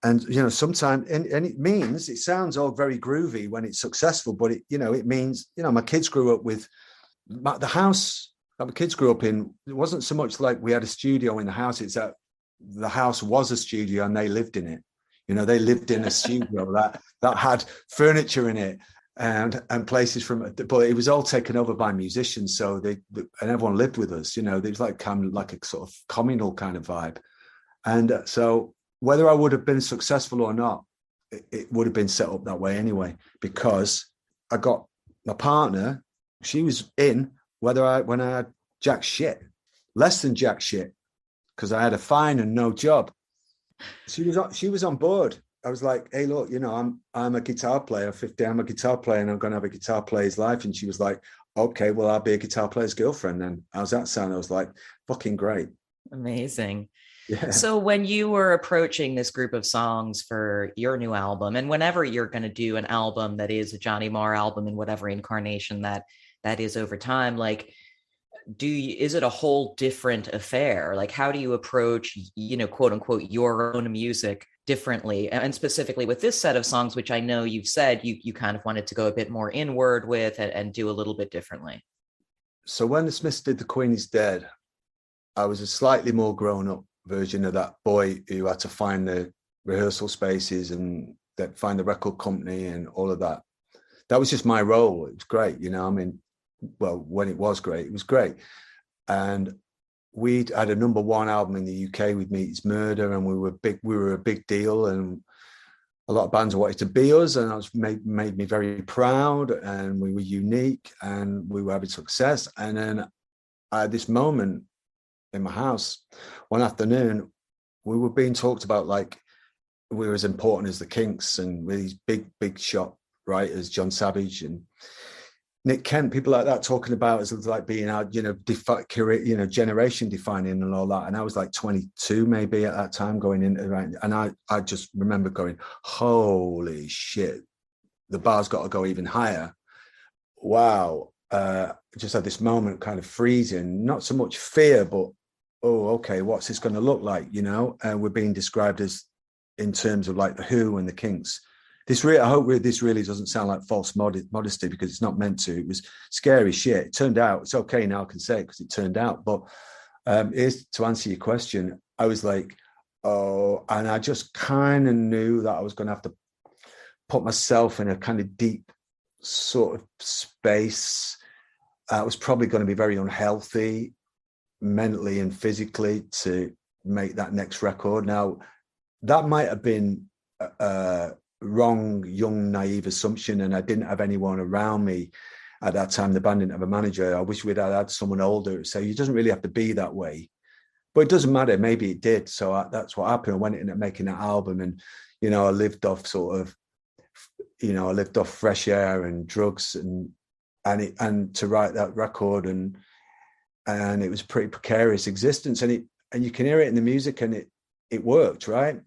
And, you know, sometimes, and it sounds all very groovy when it's successful, but it, you know, it means, you know, my kids grew up with the house that my kids grew up in. It wasn't so much like we had a studio in the house. It's that the house was a studio and they lived in it. You know, they lived in a studio that had furniture in it and places from, but it was all taken over by musicians. So and everyone lived with us, you know, there was like kind of like a sort of communal kind of vibe. And so whether I would have been successful or not, it would have been set up that way anyway, because I got my partner, she was in when I had jack shit, less than jack shit, because I had a fine and no job. She was on board. I was like, hey, look, you know, I'm a guitar player, 50, I'm a guitar player and I'm going to have a guitar player's life. And she was like, okay, well, I'll be a guitar player's girlfriend then. How's that sound? I was like, fucking great. Amazing. Yeah. So when you were approaching this group of songs for your new album, and whenever you're going to do an album that is a Johnny Marr album in whatever incarnation that is over time, like, is it a whole different affair? Like, how do you approach, you know, quote unquote, your own music differently? And specifically with this set of songs, which I know you've said you kind of wanted to go a bit more inward with and do a little bit differently. So when the Smiths did The Queen Is Dead, I was a slightly more grown up version of that boy who had to find the rehearsal spaces and that find the record company and all of that. That was just my role. It was great, you know. I mean, well, when it was great. And we'd had a #1 album in the UK with Meet Is Murder, and we were a big deal, and a lot of bands wanted to be us, and it made me very proud, and we were unique and we were having success. And then I had this moment in my house one afternoon. We were being talked about like we were as important as the Kinks, and with these big shot writers, John Savage and Nick Kent, people like that, talking about us as like being our, you know, generation defining and all that. And I was like 22 maybe at that time going into right. And I just remember going, holy shit, the bar's got to go even higher. Wow. Just had this moment kind of freezing, not so much fear, but, oh, okay, what's this going to look like? You know, and we're being described as in terms of like the Who and the Kinks. I hope this really doesn't sound like false modesty, because it's not meant to. It was scary shit. It turned out, it's okay now I can say it because it turned out. But is to answer your question, I was like, oh, and I just kind of knew that I was going to have to put myself in a kind of deep sort of space. I was probably going to be very unhealthy mentally and physically to make that next record. Now, that might have been wrong, young, naive assumption, and I didn't have anyone around me at that time. The band didn't have a manager. I wish we'd had someone older. So it doesn't really have to be that way, but it doesn't matter. Maybe it did. So that's what happened. I went into making that album, and you know, I lived off fresh air and drugs, and to write that record, and it was a pretty precarious existence, and you can hear it in the music, and it worked, right?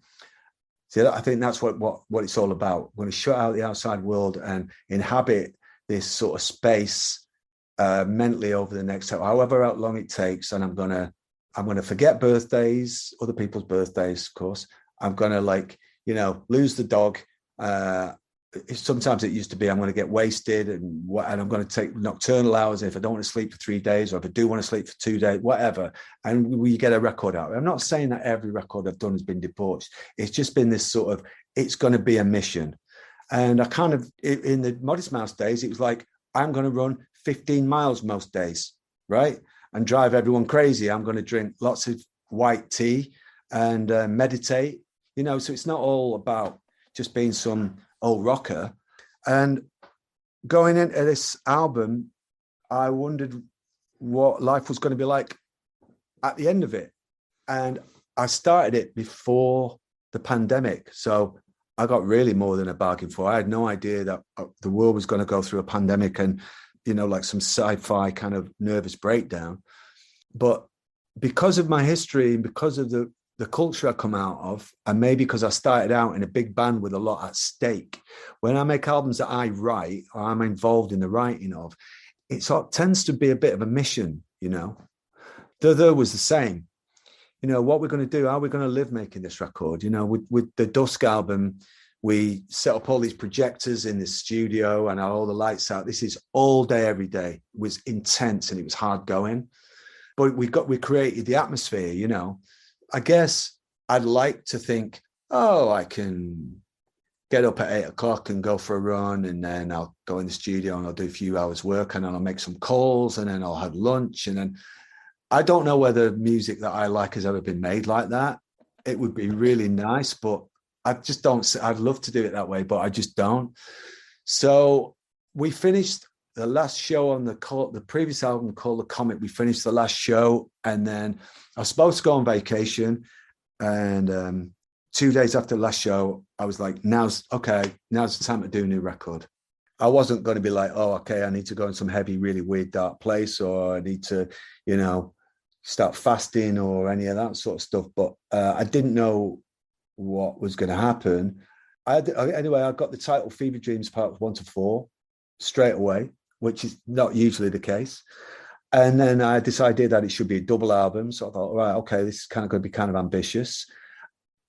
So I think that's what it's all about. We're going to shut out the outside world and inhabit this sort of space mentally over the next however long it takes. And I'm gonna forget birthdays, other people's birthdays, of course. I'm gonna lose the dog. Sometimes it used to be I'm going to get wasted and I'm going to take nocturnal hours if I don't want to sleep for 3 days, or if I do want to sleep for 2 days, whatever. And we get a record out. I'm not saying that every record I've done has been debauched. It's just been this sort of, it's going to be a mission. And I kind of, in the Modest Mouse days, it was like, I'm going to run 15 miles most days, right? And drive everyone crazy. I'm going to drink lots of white tea and meditate, so it's not all about just being some old rocker. And going into this album, I wondered what life was going to be like at the end of it. And I started it before the pandemic. So I got really more than a bargain for. I had no idea that the world was going to go through a pandemic and, like some sci-fi kind of nervous breakdown. But because of my history and because of the culture I come out of, and maybe because I started out in a big band with a lot at stake, when I make albums that I write or I'm involved in the writing of, it sort of tends to be a bit of a mission, The other was the same. What we're going to do, how we're going to live making this record. With the Dusk album, we set up all these projectors in the studio and all the lights out. This is all day, every day. It was intense and it was hard going. But we created the atmosphere, I guess I'd like to think, I can get up at 8:00 and go for a run, and then I'll go in the studio and I'll do a few hours work, and then I'll make some calls, and then I'll have lunch. And then I don't know whether music that I like has ever been made like that. It would be really nice, but I just don't. I'd love to do it that way, but I just don't. So we finished the last show on the previous album called The Comet. We finished the last show, and then I was supposed to go on vacation. And 2 days after the last show, I was like, now's the time to do a new record. I wasn't going to be like, I need to go in some heavy, really weird, dark place, or I need to, start fasting or any of that sort of stuff. But I didn't know what was going to happen. Anyway, I got the title Fever Dreams Parts 1 to 4 straight away, which is not usually the case. And then I decided that it should be a double album. So I thought, right, okay, this is kind of going to be kind of ambitious.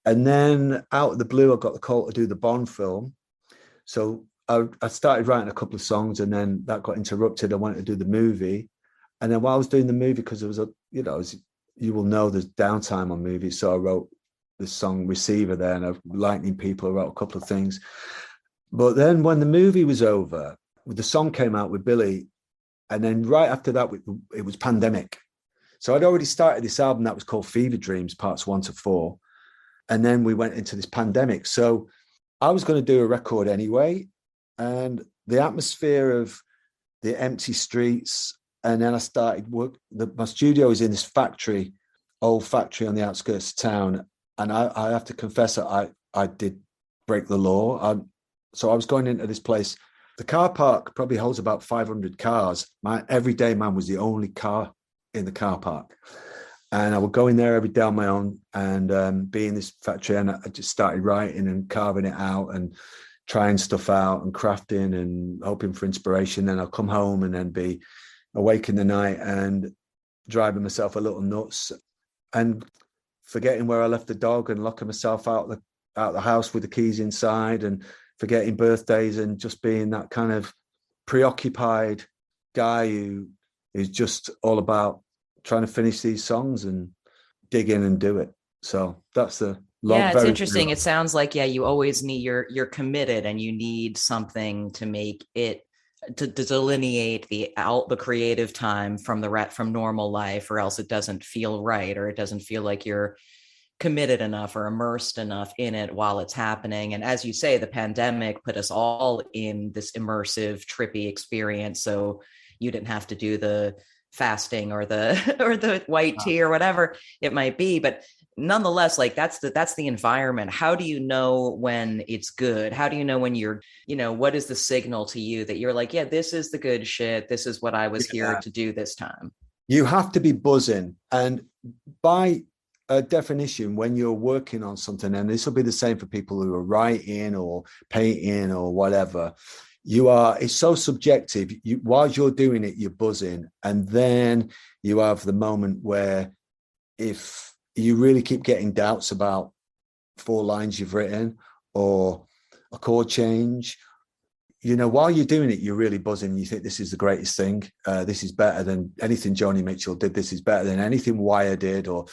And then out of the blue, I got the call to do the Bond film. So I started writing a couple of songs, and then that got interrupted. I wanted to do the movie. And then while I was doing the movie, because there was you will know there's downtime on movies. So I wrote the song Receiver there, and Lightning People, I wrote a couple of things. But then when the movie was over, the song came out with Billy. And then right after that, it was pandemic. So I'd already started this album that was called Fever Dreams Parts 1 to 4. And then we went into this pandemic. So I was going to do a record anyway. And the atmosphere of the empty streets. And then I started work. My studio is in this old factory on the outskirts of town. And I have to confess that I did break the law. So I was going into this place. The car park probably holds about 500 cars. My everyday man was the only car in the car park. And I would go in there every day on my own and be in this factory. And I just started writing and carving it out and trying stuff out and crafting and hoping for inspiration. Then I'll come home and then be awake in the night and driving myself a little nuts and forgetting where I left the dog and locking myself out the house with the keys inside and forgetting birthdays and just being that kind of preoccupied guy who is just all about trying to finish these songs and dig in and do it. So that's the long. Yeah, it's interesting. It sounds like, you always need, you're committed and you need something to make it, to delineate the creative time from normal life, or else it doesn't feel right, or it doesn't feel like you're committed enough or immersed enough in it while it's happening. And as you say, the pandemic put us all in this immersive, trippy experience. So you didn't have to do the fasting or the white tea or whatever it might be. But nonetheless, like that's the environment. How do you know when it's good? How do you know when you're, what is the signal to you that you're like, yeah, this is the good shit. This is what I was here to do this time. You have to be buzzing. And by definition, when you're working on something, and this will be the same for people who are writing or painting or whatever, it's so subjective. While you're doing it, you're buzzing. And then you have the moment where if you really keep getting doubts about 4 lines you've written or a chord change, while you're doing it, you're really buzzing. You think this is the greatest thing. This is better than anything Joni Mitchell did. This is better than anything Wire did, or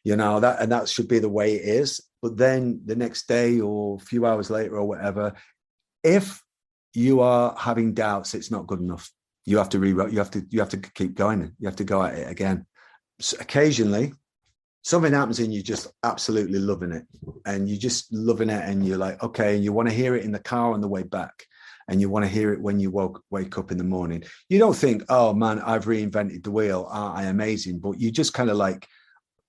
that should be the way it is. But then the next day or a few hours later or whatever, if you are having doubts, it's not good enough. You have to rewrite. You have to keep going. You have to go at it again. So occasionally, something happens and you're just absolutely loving it, and you're just loving it, and you're like, okay, you want to hear it in the car on the way back, and you want to hear it when you wake up in the morning. You don't think, oh man, I've reinvented the wheel, I am amazing, but you just kind of like,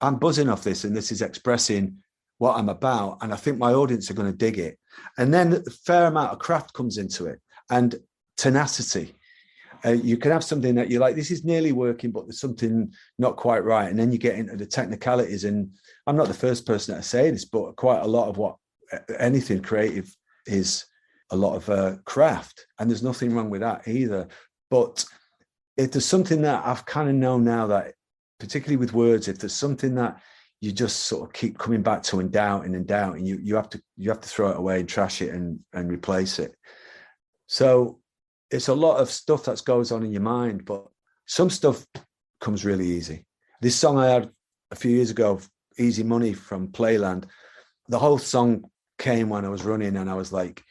I'm buzzing off this, and this is expressing what I'm about, and I think my audience are going to dig it. And then a fair amount of craft comes into it, and tenacity. You can have something that you're like, this is nearly working, but there's something not quite right. And then you get into the technicalities. And I'm not the first person to say this, but quite a lot of what anything creative is a lot of craft. And there's nothing wrong with that either. But if there's something that I've kind of known now, that particularly with words, if there's something that you just sort of keep coming back to and doubting, you have to throw it away and trash it and replace it. So it's a lot of stuff that goes on in your mind, but some stuff comes really easy. This song I had a few years ago, Easy Money from Playland, the whole song came when I was running, and I was like,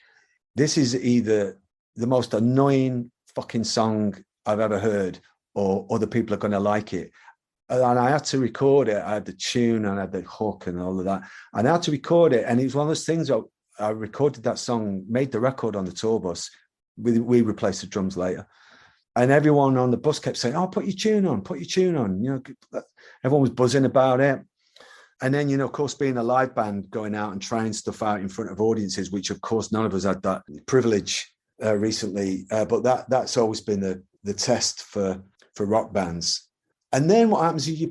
this is either the most annoying fucking song I've ever heard, or other people are going to like it. And I had to record it. I had the tune and I had the hook and all of that. And I had to record it. And it was one of those things that I recorded that song, made the record on the tour bus. We replaced the drums later. And everyone on the bus kept saying, oh, put your tune on. You know, everyone was buzzing about it. And then, you know, of course, being a live band, going out and trying stuff out in front of audiences, which, of course, none of us had that privilege recently. But that's always been the test for rock bands. And then what happens is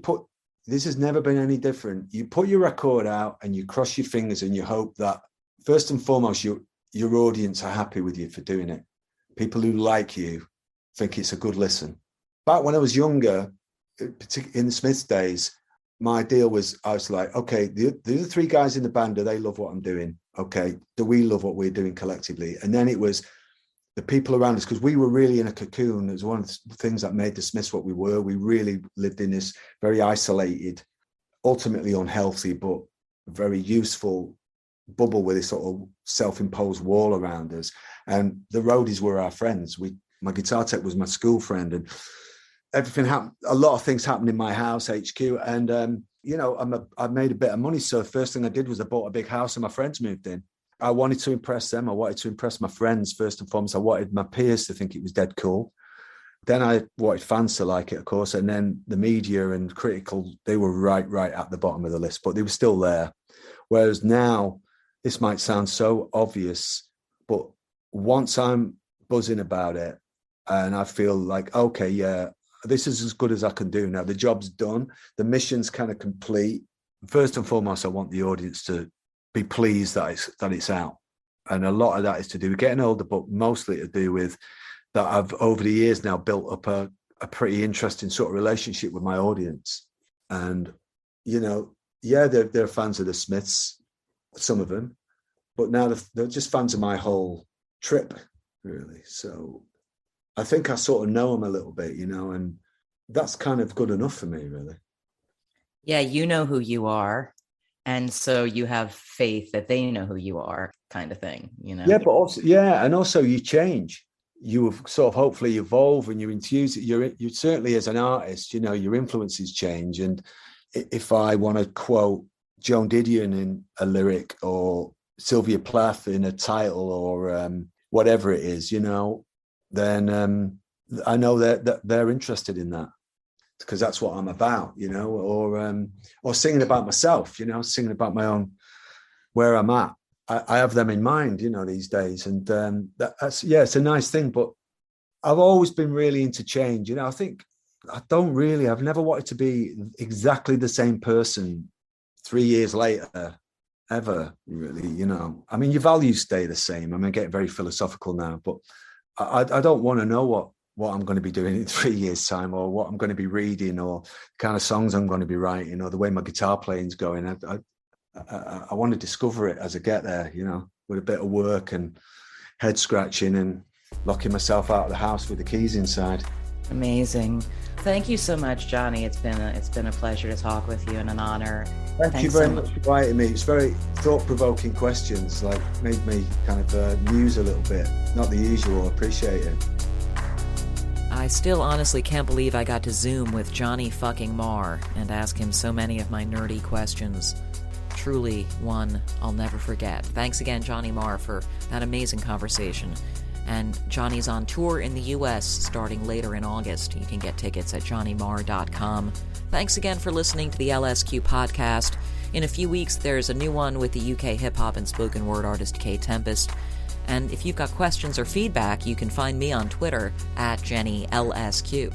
this has never been any different. You put your record out and you cross your fingers and you hope that, first and foremost, your audience are happy with you for doing it. People who like you think it's a good listen. Back when I was younger, particularly in the Smiths days, my deal was, I was like, okay, the other three guys in the band, do they love what I'm doing? Okay, do we love what we're doing collectively? And then it was the people around us, because we were really in a cocoon. It was one of the things that made the Smiths what we were. We really lived in this very isolated, ultimately unhealthy, but very useful bubble with this sort of self-imposed wall around us. And the roadies were our friends. My guitar tech was my school friend, and everything happened. A lot of things happened in my house, HQ. And, you know, I made a bit of money. So the first thing I did was I bought a big house and my friends moved in. I wanted to impress them. I wanted to impress my friends first and foremost. I wanted my peers to think it was dead cool. Then I wanted fans to like it, of course. And then the media and critical, they were right at the bottom of the list, but they were still there. Whereas now, this might sound so obvious, but once I'm buzzing about it and I feel like, okay, yeah, this is as good as I can do now. The job's done. The mission's kind of complete. First and foremost, I want the audience to be pleased that it's out. And a lot of that is to do with getting older, but mostly to do with that I've over the years now built up a pretty interesting sort of relationship with my audience. And, you know, yeah, they're fans of the Smiths, some of them, but now they're just fans of my whole trip, really. So I think I sort of know them a little bit, you know, and that's kind of good enough for me, really. Yeah, you know who you are. And so you have faith that they know who you are, kind of thing, you know? Yeah, but also, yeah, and also you change. You sort of hopefully evolve, and you infuse it. You certainly, as an artist, you know, your influences change. And if I want to quote Joan Didion in a lyric, or Sylvia Plath in a title, or whatever it is, you know, then I know that they're interested in that, because that's what I'm about, you know, or singing about myself, you know, singing about my own, where I'm at. I have them in mind, you know, these days. And that's, yeah, it's a nice thing. But I've always been really into change. You know, I've never wanted to be exactly the same person 3 years later, ever, really, you know. I mean, your values stay the same. I mean, I'm getting very philosophical now, but I don't want to know what I'm going to be doing in 3 years' time, or what I'm going to be reading, or the kind of songs I'm going to be writing, or the way my guitar playing's going. I want to discover it as I get there, you know, with a bit of work and head scratching and locking myself out of the house with the keys inside. Amazing. Thank you so much, Johnny. It's been a pleasure to talk with you, and an honor. Thank you very much for inviting me. It's very thought-provoking questions, like made me kind of muse a little bit. Not the usual. Appreciate it. I I still honestly can't believe I got to Zoom with Johnny fucking Marr and ask him so many of my nerdy questions. Truly one I'll never forget. Thanks again, Johnny Marr, for that amazing conversation. And Johnny's on tour in the US starting later in August. You can get tickets at johnnymarr.com. Thanks again for listening to the LSQ podcast. In a few weeks, there's a new one with the UK hip-hop and spoken word artist Kay Tempest. And if you've got questions or feedback, you can find me on Twitter at JennyLSQ.